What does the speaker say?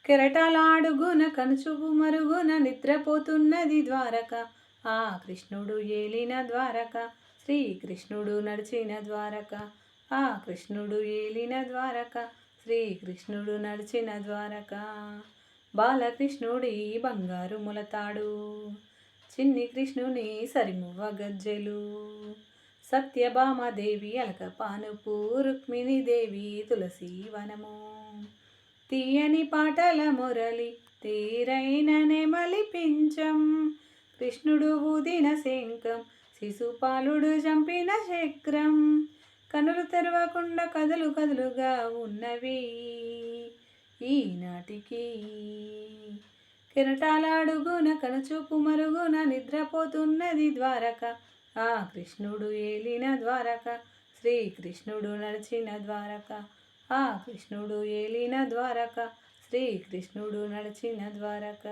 కెరటాలాడుగున కనుచూపు మరుగున నిద్రపోతున్నది ద్వారక. ఆ కృష్ణుడు ఏలిన ద్వారక, శ్రీకృష్ణుడు నడిచిన ద్వారక. ఆ కృష్ణుడు ఏలిన ద్వారక, శ్రీకృష్ణుడు నడిచిన ద్వారక. బాలకృష్ణుడి బంగారు ములతాడు, చిన్ని కృష్ణుని సరిమువ్వ గజ్జెలు. సత్యభామాదేవి అలకపానుపు, రుక్మిణీదేవి తులసి వనము. తీయని పాటల మురళి తీరైన నెమలి పించం, కృష్ణుడు ఊదిన శంఖం శిశుపాలుడు చంపిన చక్రం. కనులు తెరవకుండా కదులు కదులుగా ఉన్నవి ఈనాటికి. కెరటాలాడుగున కనుచూపు మరుగున నిద్రపోతున్నది ద్వారక. ఆ కృష్ణుడు ఏలిన ద్వారక, శ్రీకృష్ణుడు నడిచిన ద్వారక. ఆ కృష్ణుడు ఏలిన ద్వారక, శ్రీకృష్ణుడు నడిచిన ద్వారక.